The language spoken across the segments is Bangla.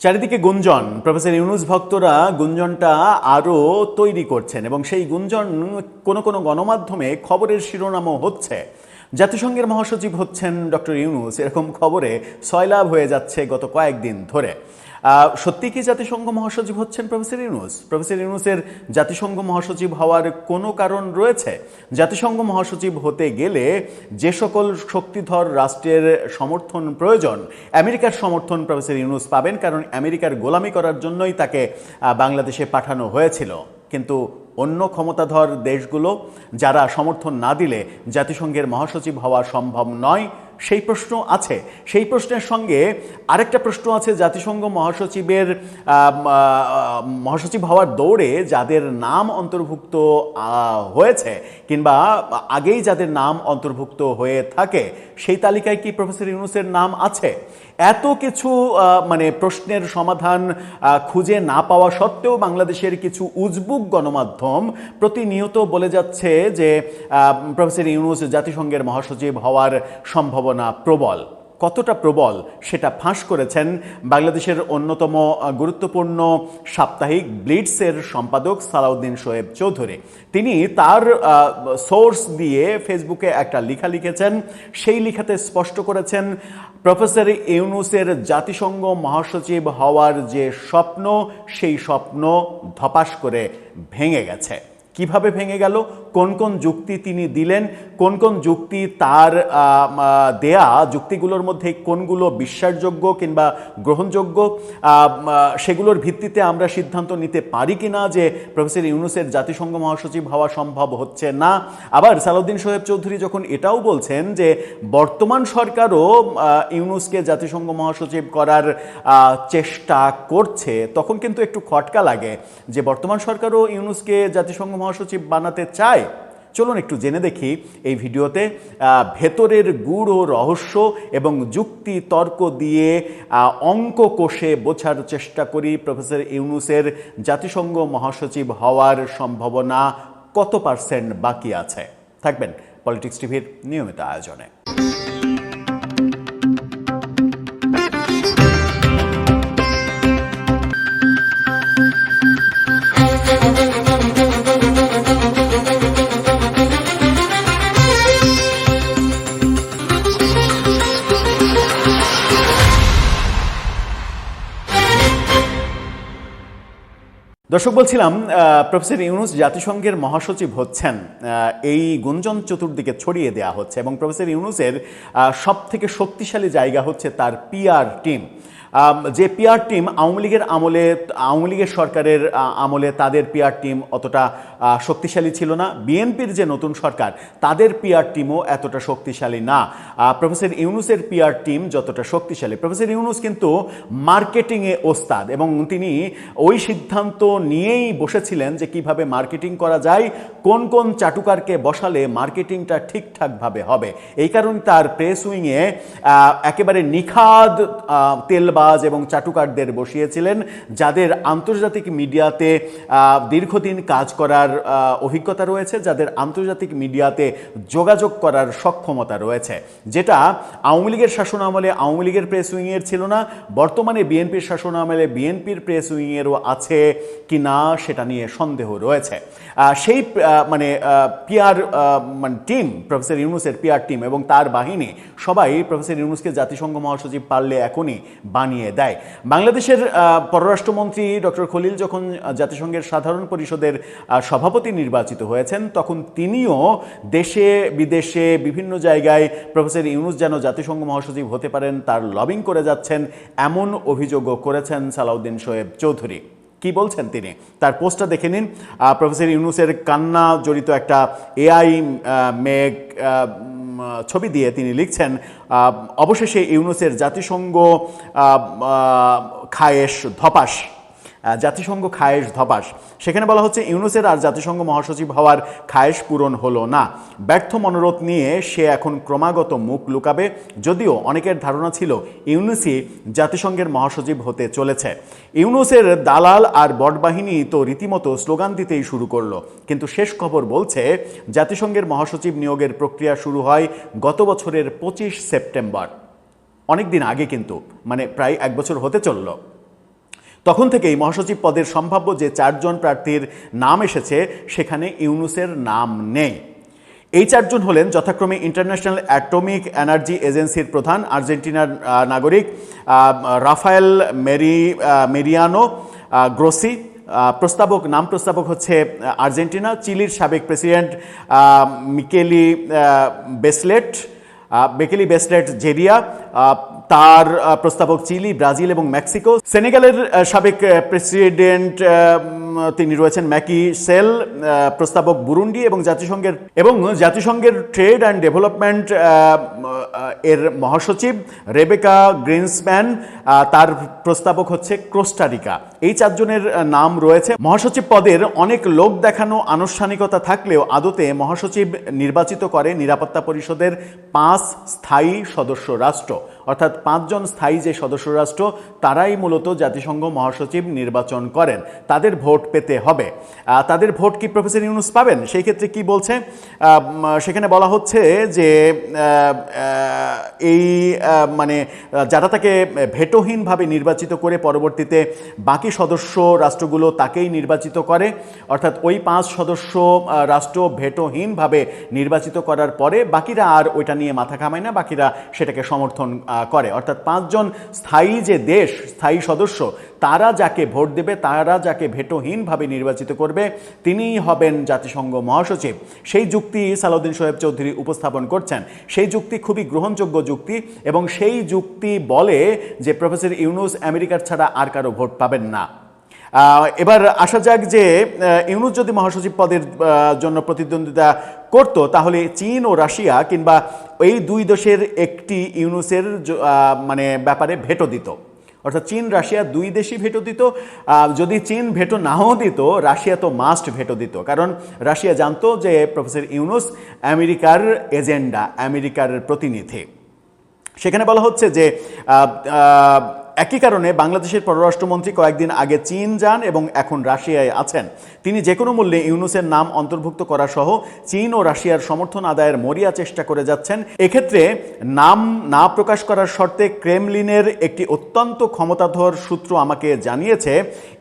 চারিদিকে গুঞ্জন, প্রফেসর ইউনূস ভক্তরা গুঞ্জনটা আরও তৈরি করছেন এবং সেই গুঞ্জন কোনো কোনো গণমাধ্যমে খবরের শিরোনামও হচ্ছে। জাতিসংঘের মহাসচিব হচ্ছেন ডক্টর ইউনূস, এরকম খবরে সয়লাভ হয়ে যাচ্ছে গত কয়েকদিন ধরে। সত্যি কি জাতিসংঘ মহাসচিব হচ্ছেন প্রফেসর ইউনূস? প্রফেসর ইউনূসের জাতিসংঘ মহাসচিব হওয়ার কোনো কারণ রয়েছে? জাতিসংঘ মহাসচিব হতে গেলে যে সকল শক্তিধর রাষ্ট্রের সমর্থন প্রয়োজন, আমেরিকার সমর্থন প্রফেসর ইউনূস পাবেন, কারণ আমেরিকার গোলামি করার জন্যই তাকে বাংলাদেশে পাঠানো হয়েছিল। কিন্তু অন্য ক্ষমতাধর দেশগুলো যারা সমর্থন না দিলে জাতিসংঘের মহাসচিব হওয়া সম্ভব নয়, সেই প্রশ্ন আছে। সেই প্রশ্নের সঙ্গে আরেকটা প্রশ্ন আছে, জাতিসংঘ মহাসচিব হওয়ার দৌড়ে যাদের নাম অন্তর্ভুক্ত হয়েছে কিংবা আগেই যাদের নাম অন্তর্ভুক্ত হয়ে থাকে, সেই তালিকায় কি প্রফেসর ইউনূসের নাম আছে? এত কিছু প্রশ্নের সমাধান খুঁজে না পাওয়া সত্ত্বেও বাংলাদেশের কিছু উজবুক গণমাধ্যম প্রতিনিয়ত বলে যাচ্ছে যে প্রফেসর ইউনূস জাতিসংঘের মহাসচিব হওয়ার সম্ভাবনা প্রবল। কতটা প্রবল সেটা ফাঁস করেছেন বাংলাদেশের অন্যতম গুরুত্বপূর্ণ সাপ্তাহিক ব্লিটসের সম্পাদক সালাউদ্দিন শোয়েব চৌধুরী। তিনি তার সোর্স দিয়ে ফেসবুকে একটা লেখা লিখেছেন। সেই লেখাতে স্পষ্ট করেছেন প্রফেসর ইউনূসের জাতিসংঘ মহাসচিব হওয়ার যে স্বপ্ন, সেই স্বপ্ন ধপাস করে ভেঙে গেছে। কিভাবে ভেঙে গেল, কোন কোন যুক্তি তিনি দিলেন, কোন কোন যুক্তি তার দেয়া যুক্তিগুলোর মধ্যে কোনগুলো বিশ্বাসযোগ্য কিংবা গ্রহণযোগ্য, সেগুলোর ভিত্তিতে আমরা সিদ্ধান্ত নিতে পারি কিনা যে প্রফেসর ইউনূসের জাতিসংঘ মহাসচিব হওয়া সম্ভব হচ্ছে না। আবার সালাউদ্দিন শোয়েব চৌধুরী যখন এটাও বলছেন যে বর্তমান সরকারও ইউনূসকে জাতিসংঘ মহাসচিব করার চেষ্টা করছে, তখন কিন্তু একটু খটকা লাগে যে বর্তমান সরকারও ইউনূসকে জাতিসংঘ মহাসচিব বানাতে চায়। চলুন একটু জেনে দেখি এই ভিডিওতে ভেতরের গূঢ় রহস্য এবং যুক্তি তর্ক দিয়ে অঙ্ক কষে বোঝার চেষ্টা করি প্রফেসর ইউনূসের জাতিসংঘ মহাসচিব হওয়ার সম্ভাবনা কত পার্সেন্ট বাকি আছে। থাকবেন পলিটিক্স টিভির নিয়মিত আয়োজনে। দর্শক, বলছিলাম প্রফেসর ইউনূস জাতিসংঘের মহাসচিব হচ্ছেন, এই গুঞ্জন চতুর্দিকে ছড়িয়ে দেওয়া হচ্ছে এবং প্রফেসর ইউনূসের সব থেকে শক্তিশালী জায়গা হচ্ছে তার পিআর টিম। যে পিআর টিম আওয়ামী লীগের সরকারের আমলে তাদের পিআর টিম অতটা শক্তিশালী ছিল না। বিএনপির যে নতুন সরকার, তাদের পিআর টিমও এতটা শক্তিশালী না। প্রফেসর ইউনূসের পিআর টিম যতটা শক্তিশালী, প্রফেসর ইউনূস কিন্তু মার্কেটিংয়ে ওস্তাদ এবং তিনি ওই সিদ্ধান্ত নিয়েই বসেছিলেন যে কিভাবে মার্কেটিং করা যায়, কোন কোন চাটুকারকে বসালে মার্কেটিংটা ঠিকঠাকভাবে হবে। এই কারণে তার প্রেস উইংয়ে একেবারে নিখাদ তেলবাজ এবং চাটুকারদের বসিয়েছিলেন, যাদের আন্তর্জাতিক মিডিয়াতে দীর্ঘদিন কাজ করার অভিজ্ঞতা রয়েছে, যাদের আন্তর্জাতিক মিডিয়াতে যোগাযোগ করার সক্ষমতা রয়েছে, যেটা আওয়ামী লীগের শাসনামলে আওয়ামী লীগের প্রেস উইংয়ের ছিল না। বর্তমানে বিএনপির শাসনামলে বিএনপির প্রেস উইংয়েরও আছে কি না সেটা নিয়ে সন্দেহ রয়েছে। সেই পিআর টিম, প্রফেসর ইউনূসের পিআর টিম এবং তার বাহিনী সবাই প্রফেসর ইউনূসকে জাতিসংঘ মহাসচিব পারলে এখনই বানিয়ে দেয়। বাংলাদেশের পররাষ্ট্রমন্ত্রী ডক্টর খলিল যখন জাতিসংঘের সাধারণ পরিষদের সভাপতি নির্বাচিত হয়েছেন, তখন তিনিও দেশে বিদেশে বিভিন্ন জায়গায় প্রফেসর ইউনূস যেন জাতিসংঘ মহাসচিব হতে পারেন তার লবিং করে যাচ্ছেন, এমন অভিযোগও করেছেন সালাউদ্দিন শোয়েব চৌধুরী। কি বলছেন তিনি, তার পোস্টটা দেখে নিন। প্রফেসর ইউনূসের কান্না জড়িত একটা এআই মেঘ ছবি দিয়ে তিনি লিখছেন, অবশেষে ইউনূসের জাতিসংঘ খায়েশ ধপাস। জাতিসংঘ খায়েশ ধপাস। সেখানে বলা হচ্ছে ইউনূসের আর জাতিসংঘ মহাসচিব হওয়ার খায়েশ পূরণ হলো না। ব্যর্থ মনোরথ নিয়ে সে এখন ক্রমাগত মুখ লুকাবে। যদিও অনেকের ধারণা ছিল ইউনূসই জাতিসংঘের মহাসচিব হতে চলেছে। ইউনূসের দালাল আর বটবাহিনী তো রীতিমতো স্লোগান দিতেই শুরু করলো। কিন্তু শেষ খবর বলছে জাতিসংঘের মহাসচিব নিয়োগের প্রক্রিয়া শুরু হয় গত বছরের 25 সেপ্টেম্বর। অনেক দিন আগে, কিন্তু প্রায় 1 বছর হতে চলল। তখন থেকেই মহাসচিব পদের সম্ভাব্য যে 4 জন প্রার্থীর নাম এসেছে সেখানে ইউনূসের নাম নেই। এই 4 জন হলেন যথাক্রমে ইন্টারন্যাশনাল অ্যাটমিক এনার্জি এজেন্সির প্রধান আর্জেন্টিনার নাগরিক রাফায়েল মেরিয়ানো গ্রোসি, নাম প্রস্তাবক হচ্ছে আর্জেন্টিনা, চিলির সাবেক প্রেসিডেন্ট বেকেলি বেসলেট জেরিয়া, তার প্রস্তাবক চিলি, ব্রাজিল এবং মেক্সিকো। সেনেগালের সাবেক প্রেসিডেন্ট তিনি রয়েছেন ম্যাকি সেল, প্রস্তাবক বুরুন্ডি এবং জাতিসংঘের ট্রেড অ্যান্ড ডেভেলপমেন্ট এর মহাসচিব রেবেকা গ্রিনসম্যান, তার প্রস্তাবক হচ্ছে কোস্টারিকা। এই 4 জনের নাম রয়েছে। মহাসচিব পদের অনেক লোক দেখানো আনুষ্ঠানিকতা থাকলেও আদতে মহাসচিব নির্বাচিত করে নিরাপত্তা পরিষদের 5 স্থায়ী সদস্য রাষ্ট্র, অর্থাৎ 5 জন স্থায়ী যে সদস্য রাষ্ট্র তারাই মূলত জাতিসংঘ মহাসচিব নির্বাচন করেন। তাদের ভোট পেতে হবে। তাদের ভোট কি প্রফেসর ইউনূস পাবেন? সেই ক্ষেত্রে কি বলছে? সেখানে বলা হচ্ছে যে এই মানে যারা তাকে ভেটোহীনভাবে নির্বাচিত করে পরবর্তীতে বাকি সদস্য রাষ্ট্রগুলো তাকেই নির্বাচিত করে, অর্থাৎ ওই 5 সদস্য রাষ্ট্র ভেটোহীনভাবে নির্বাচিত করার পরে বাকিরা আর ওইটা নিয়ে মাথা ঘামায় না, বাকিরা সেটাকে সমর্থন করে। অর্থাৎ 5 জন স্থায়ী যে দেশ, স্থায়ী সদস্য, তারা যাকে ভোট দেবে, তারা যাকে ভেটোহীনভাবে নির্বাচিত করবে, তিনিই হবেন জাতিসংঘ মহাসচিব। সেই যুক্তি সালাউদ্দিন শোয়েব চৌধুরী উপস্থাপন করছেন। সেই যুক্তি খুবই গ্রহণযোগ্য যুক্তি এবং সেই যুক্তি বলে যে প্রফেসর ইউনূস আমেরিকার ছাড়া আর কারো ভোট পাবেন না। এবার আসা যাক যে ইউনূস যদি মহাসচিব পদের জন্য প্রতিদ্বন্দ্বিতা করত তাহলে চীন ও রাশিয়া কিংবা এই 2 দেশের একটি ইউনূসের মানে ব্যাপারে ভেটো দিত, অর্থাৎ চীন রাশিয়া 2 দেশই ভেটো দিত। যদি চীন ভেটো নাও দিত, রাশিয়া তো মাস্ট ভেটো দিত, কারণ রাশিয়া জানতো যে প্রফেসর ইউনূস আমেরিকার এজেন্ডা, আমেরিকার প্রতিনিধি। সেখানে বলা হচ্ছে যে একই কারণে বাংলাদেশের পররাষ্ট্রমন্ত্রী কয়েকদিন আগে চীন যান এবং এখন রাশিয়ায় আছেন। তিনি যে কোনো মূল্যে ইউনূসের নাম অন্তর্ভুক্ত করা সহ চীন ও রাশিয়ার সমর্থন আদায়ের মরিয়া চেষ্টা করে যাচ্ছেন। এক্ষেত্রে নাম না প্রকাশ করার শর্তে ক্রেমলিনের একটি অত্যন্ত ক্ষমতাধর সূত্র আমাকে জানিয়েছে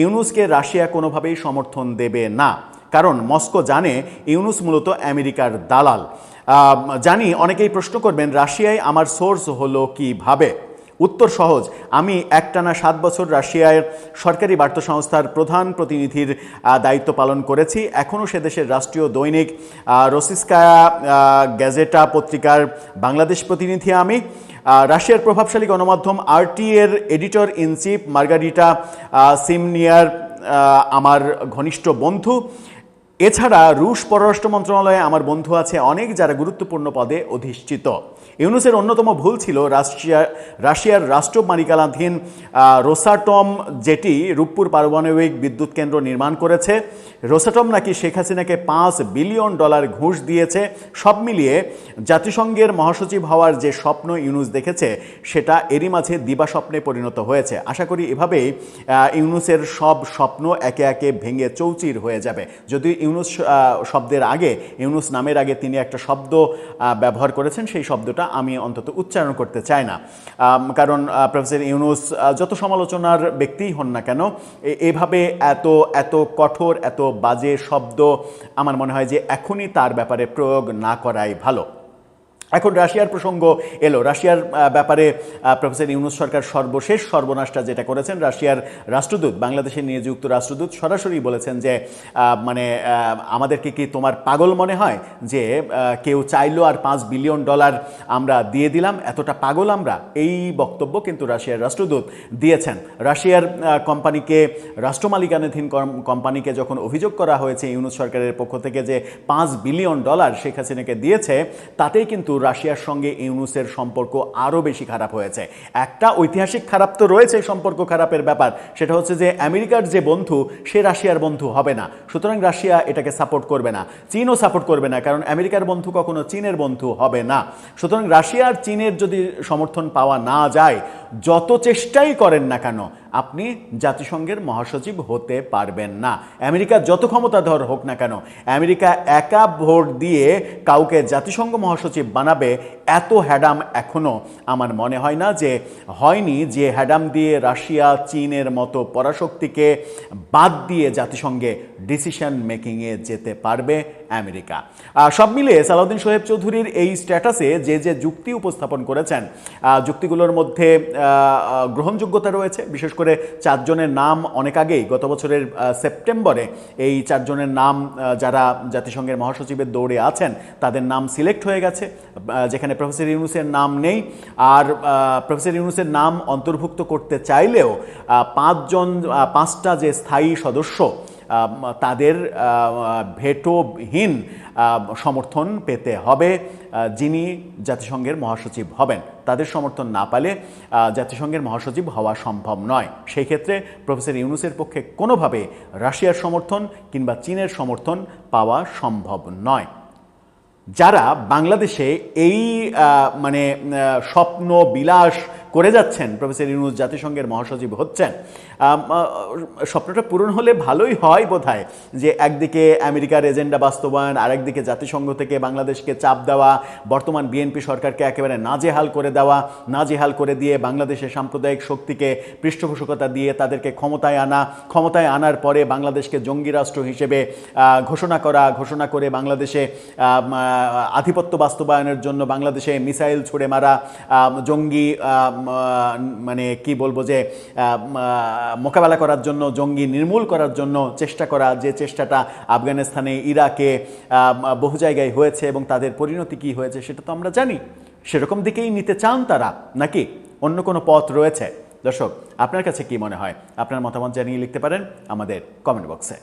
ইউনূসকে রাশিয়া কোনোভাবেই সমর্থন দেবে না, কারণ মস্কো জানে ইউনূস মূলত আমেরিকার দালাল। জানি অনেকেই প্রশ্ন করবেন রাশিয়ায় আমার সোর্স হলো কিভাবে। উত্তর সহজ, আমি একটানা 7 বছর রাশিয়ার সরকারি বার্তা সংস্থার প্রধান প্রতিনিধির দায়িত্ব পালন করেছি। এখনও সে দেশের রাষ্ট্রীয় দৈনিক রসিস্কায়া গ্যাজেটা পত্রিকার বাংলাদেশ প্রতিনিধি আমি। রাশিয়ার প্রভাবশালী গণমাধ্যম RT এর এডিটর ইন চিফ মার্গারিটা সিমনিয়ার আমার ঘনিষ্ঠ বন্ধু। এছাড়া রুশ পররাষ্ট্র মন্ত্রণালয়ে আমার বন্ধু আছে অনেক, যারা গুরুত্বপূর্ণ পদে অধিষ্ঠিত। ইউনূসের অন্যতম ভুল ছিল রাশিয়ার রাষ্ট্র মালিকানাধীন রোসাটম, যেটি রূপপুর পারমাণবিক বিদ্যুৎ কেন্দ্র নির্মাণ করেছে। রোসাটম নাকি শেখ হাসিনাকে $5 বিলিয়ন ঘুষ দিয়েছে। সব মিলিয়ে জাতিসংঘের মহাসচিব হওয়ার যে স্বপ্ন ইউনূস দেখেছে সেটা এরই মাঝে দিবাস্বপ্নে পরিণত হয়েছে। আশা করি এভাবেই ইউনূসের সব স্বপ্ন একে একে ভেঙে চৌচির হয়ে যাবে। যদিও ইউনূস শব্দের আগে, ইউনূস নামের আগে তিনি একটা শব্দ ব্যবহার করেছেন, সেই শব্দটা আমি অন্তত উচ্চারণ করতে চাই না, কারণ প্রফেসর ইউনূস যত সমালোচনার ব্যক্তিই হন না কেন, এভাবে এত কঠোর, এত বাজে শব্দ আমার মনে হয় যে এখনই তার ব্যাপারে প্রয়োগ না করাই ভালো। এখন রাশিয়ার প্রসঙ্গ এলো। রাশিয়ার ব্যাপারে প্রফেসর ইউনূস সরকার সর্বশেষ সর্বনাশটা যেটা করেছেন, রাশিয়ার রাষ্ট্রদূত, বাংলাদেশে নিযুক্ত রাষ্ট্রদূত সরাসরি বলেছেন যে মানে আমাদেরকে কি তোমার পাগল মনে হয় যে কেউ চাইলো আর $5 বিলিয়ন আমরা দিয়ে দিলাম, এতটা পাগল আমরা? এই বক্তব্য কিন্তু রাশিয়ার রাষ্ট্রদূত দিয়েছেন। রাশিয়ার কোম্পানিকে, রাষ্ট্র মালিকানাধীন কোম্পানিকে যখন অভিযোগ করা হয়েছে ইউনূস সরকারের পক্ষ থেকে যে $5 বিলিয়ন শেখ হাসিনাকে দিয়েছে, তাতেই কিন্তু রাশিয়ার সঙ্গে ইউনূসের সম্পর্ক আরও বেশি খারাপ হয়েছে। একটা ঐতিহাসিক খারাপ তো রয়েছে সম্পর্ক খারাপের ব্যাপার, সেটা হচ্ছে যে আমেরিকার যে বন্ধু সে রাশিয়ার বন্ধু হবে না, সুতরাং রাশিয়া এটাকে সাপোর্ট করবে না। চীনও সাপোর্ট করবে না, কারণ আমেরিকার বন্ধু কখনো চীনের বন্ধু হবে না। সুতরাং রাশিয়ার চীনের যদি সমর্থন পাওয়া না যায়, যত চেষ্টাই করেন না কেন আপনি জাতিসংঘের মহাসচিব হতে পারবেন না। আমেরিকা যত ক্ষমতাধর হোক না কেন, আমেরিকা একা ভোট দিয়ে কাউকে জাতিসংঘ মহাসচিব বানাবে, এত হ্যাডাম এখনও আমার মনে হয় না যে হয়নি, যে হ্যাডাম দিয়ে রাশিয়া চীনের মতো পরাশক্তিকে বাদ দিয়ে জাতিসংঘে ডিসিশন মেকিংয়ে যেতে পারবে আমেরিকা। সব মিলিয়ে সালাউদ্দিন শোয়েব চৌধুরীর এই স্ট্যাটাসে যে যে যুক্তি উপস্থাপন করেছেন, যুক্তিগুলোর মধ্যে গ্রহণযোগ্যতা রয়েছে। বিশেষ করে 4 জনের নাম অনেক আগেই, গত বছরের সেপ্টেম্বরে এই 4 জনের নাম যারা জাতিসংঘের মহাসচিবের দৌড়ে আছেন তাদের নাম সিলেক্ট হয়ে গেছে, যেখানে প্রফেসর ইউনূসের নাম নেই। আর প্রফেসর ইউনূসের নাম অন্তর্ভুক্ত করতে চাইলেও 5টা যে স্থায়ী সদস্য তাদের ভেটোহীন সমর্থন পেতে হবে যিনি জাতিসংঘের মহাসচিব হবেন। তাদের সমর্থন না পেলে জাতিসংঘের মহাসচিব হওয়া সম্ভব নয়। সেই ক্ষেত্রে প্রফেসর ইউনূসের পক্ষে কোনোভাবে রাশিয়ার সমর্থন কিংবা চীনের সমর্থন পাওয়া সম্ভব নয়। যারা বাংলাদেশে এই মানে স্বপ্ন বিলাস করে যাচ্ছেন, প্রফেসর ইউনূস জাতিসংঘের মহাসচিব হচ্ছেন, স্বপ্নটা পূরণ হলে ভালোই হয় বোধহয়, যে একদিকে আমেরিকার এজেন্ডা বাস্তবায়ন, আরেকদিকে জাতিসংঘ থেকে বাংলাদেশকে চাপ দেওয়া, বর্তমান বিএনপি সরকারকে একেবারে নাজেহাল করে দেওয়া, নাজেহাল করে দিয়ে বাংলাদেশের সাম্প্রদায়িক শক্তিকে পৃষ্ঠপোষকতা দিয়ে তাদেরকে ক্ষমতায় আনার পরে বাংলাদেশকে জঙ্গি রাষ্ট্র হিসেবে ঘোষণা করে বাংলাদেশে আধিপত্য বাস্তবায়নের জন্য বাংলাদেশে মিসাইল ছুড়ে মারা, জঙ্গি মানে কি বলবো, যে মোকাবেলা করার জন্য, জঙ্গি নির্মূল করার জন্য চেষ্টা করা, যে চেষ্টাটা আফগানিস্তানে, ইরাকে, বহু জায়গায় হয়েছে এবং তাদের পরিণতি কি হয়েছে সেটা তো আমরা জানি। সেরকম দিকেই নিতে চান তারা, নাকি অন্য কোনো পথ রয়েছে? দর্শক, আপনার কাছে কি মনে হয়? আপনার মতামত জানিয়ে লিখতে পারেন আমাদের কমেন্ট বক্সে।